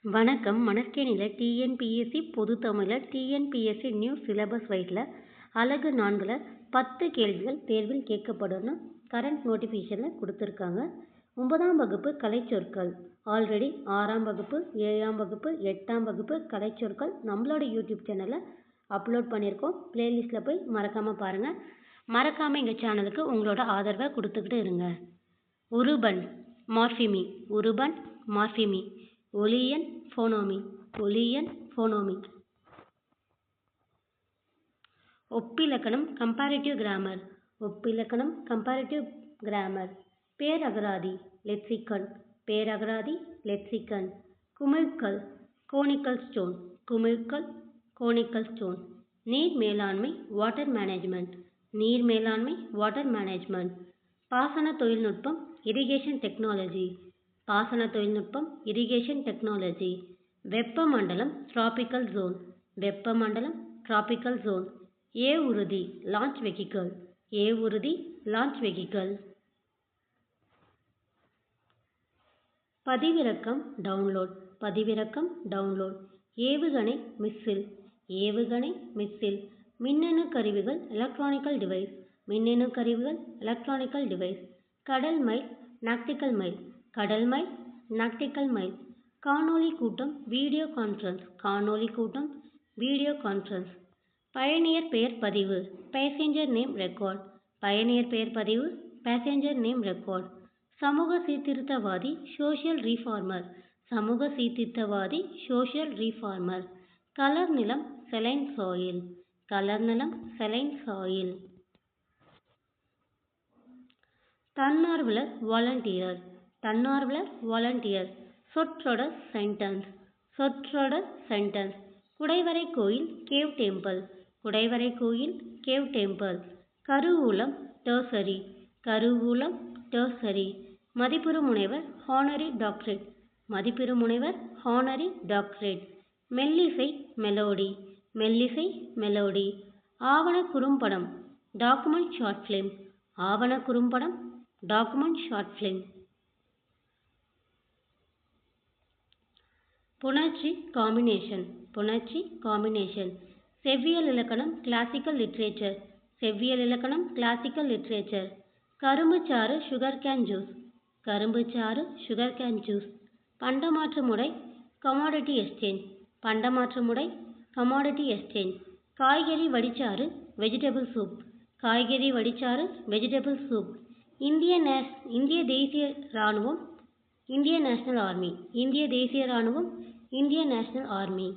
வணக்கம். மணற்கேணியில் TNPSC பொதுத்தமிழில் TNPSC new syllabus வைஸில் அலகு 4ல் 10 கேள்விகள் தேர்வில் கேட்கப்படும்னு கரண்ட் நோட்டிஃபிகேஷனில் கொடுத்துருக்காங்க. 9ஆம் வகுப்பு கலைச்சொற்கள் ஆல்ரெடி 6ஆம் வகுப்பு 7ஆம் வகுப்பு 8ஆம் வகுப்பு கலைச்சொற்கள் நம்மளோட யூடியூப் சேனலில் அப்லோட் பண்ணியிருக்கோம். பிளேலிஸ்ட்டில் போய் மறக்காமல் பாருங்கள். மறக்காமல் எங்கள் சேனலுக்கு உங்களோட ஆதரவை கொடுத்துக்கிட்டு இருங்க. உருபன் மார்ஃபிமி உருபன் மார்ஃபிமி ஒலியன் ஃபோனோமி ஒலியன் ஃபோனோமி ஒப்பிலக்கணம் கம்பேரிட்டிவ் கிராமர் ஒப்பிலக்கணம் கம்பேரிட்டிவ் கிராமர் பேரகராதி லெக்சிகன் பேரகராதி லெக்சிகன் குமிழ்கல் கோனிக்கல் ஸ்டோன் குமிழ்கல் கோனிக்கல் ஸ்டோன் நீர் மேலாண்மை வாட்டர் மேனேஜ்மெண்ட் நீர் மேலாண்மை வாட்டர் மேனேஜ்மெண்ட் பாசன தொழில்நுட்பம் இரிகேஷன் டெக்னாலஜி பாசன தொழில்நுட்பம் இரிகேஷன் டெக்னாலஜி வெப்பமண்டலம் டிராபிக்கல் ஜோன் வெப்பமண்டலம் டிராபிக்கல் ஜோன் ஏவுறுதி லான்ச் வெஹிக்கிள் ஏவுறுதி லான்ச் வெஹிக்கிள் பதிவிறக்கம் டவுன்லோட் பதிவிறக்கம் டவுன்லோட் ஏவுகணை மிஸ்ஸில் ஏவுகணை மிஸ்ஸில் மின்னணு கருவிகள் எலக்ட்ரானிக்கல் டிவைஸ் மின்னணு கருவிகள் எலக்ட்ரானிக்கல் டிவைஸ் கடல் மைல் நாக்டிக்கல் மைல் கடல் மைல் நாக்டிக்கல் மைல் காணொளி கூட்டம் வீடியோ கான்ஃபரன்ஸ் காணொளி கூட்டம் வீடியோ கான்ஃபரன்ஸ் பயணியர் பெயர் பதிவு பேசஞ்சர் நேம் ரெக்கார்ட் பயணியர் பெயர் பதிவு பேசஞ்சர் நேம் ரெக்கார்ட் சமூக சீர்திருத்தவாதி சோஷியல் ரீஃபார்மர் சமூக சீர்திருத்தவாதி சோஷியல் ரீஃபார்மர் கலர் நிலம் செலைன் சாயில் கலர் நிலம் செலைன் சாயில் தன்னார்வலர் வாலண்டியர் தன்னார்வலர் வாலண்டியர் சொற்றொடர் சென்டென்ஸ் சொற்றொடர் சென்டென்ஸ் குடைவரை கோயில் கேவ் டெம்பிள் குடைவரை கோயில் கேவ் டெம்பிள் கருவூலம் டர்சரி கருவூலம் டர்சரி மதிப்புறு முனைவர் ஹானரி டாக்டரேட் மதிப்புறு முனைவர் ஹானரி டாக்டரேட் மெல்லிசை மெலோடி மெல்லிசை மெலோடி ஆவண குறும்படம் டாக்குமெண்ட் ஷார்ட் ஃபிலிம் ஆவண குறும்படம் டாக்குமெண்ட் ஷார்ட் ஃபிலிம் புணர்ச்சி காம்பினேஷன் புணர்ச்சி காம்பினேஷன் செவ்வியல் இலக்கணம் கிளாசிக்கல் லிட்ரேச்சர் செவ்வியல் இலக்கணம் classical literature கரும்புச்சாறு sugarcane juice கரும்புச்சாறு சுகர் கேன் ஜூஸ் பண்டமாற்று முறை கமாடிட்டி எக்ஸ்சேஞ்ச் பண்டமாற்று முறை கமாடிட்டி எக்ஸ்சேஞ்ச் காய்கறி வடிச்சாறு வெஜிடபிள் சூப் காய்கறி வடிச்சாறு வெஜிடபிள் சூப் இந்திய தேசிய இராணுவம் இந்தியன் நேஷனல் ஆர்மி இந்திய தேசிய இராணுவம் இந்தியன் நேஷனல் ஆர்மி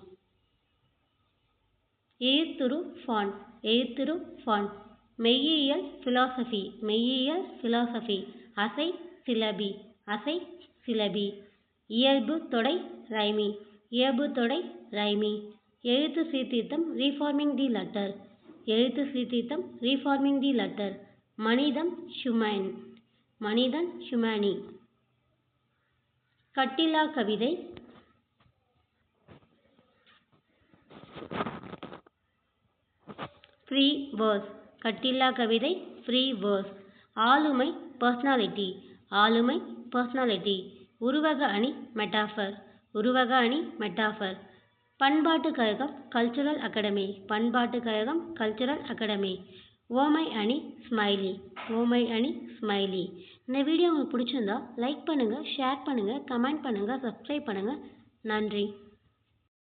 எயிர்த்துரு ஃபாண்ட் மெய்யியல் ஃபிலாசபி மெய்யியல் ஃபிலாசபி அசை சிலபி இயல்பு தொடை ரைமி இயல்பு தொடை ரைமி எழுத்து சீர்திருத்தம் ரீஃபார்மிங் தி லெட்டர் எழுத்து சீர்திருத்தம் ரீஃபார்மிங் தி லெட்டர் மனிதம் ஹியூமன் மனிதன் ஹியூமனி கட்டிலா கவிதை ஃப்ரீ வேர்ஸ் கட்டிலா கவிதை ஃப்ரீ வேர்ஸ் ஆளுமை பர்சனாலிட்டி ஆளுமை பர்சனாலிட்டி உருவக அணி மெட்டாஃபர் உருவக அணி மெட்டாஃபர் பண்பாட்டு கழகம் கல்ச்சுரல் அகாடமி பண்பாட்டு கழகம் கல்ச்சுரல் அகாடமி ஓமை அணி ஸ்மைலி ஓமை அணி ஸ்மைலி இந்த வீடியோ உங்களுக்கு பிடிச்சிருந்தா லைக் பண்ணுங்கள் ஷேர் பண்ணுங்கள் கமெண்ட் பண்ணுங்கள் சப்ஸ்கிரைப் பண்ணுங்கள் நன்றி.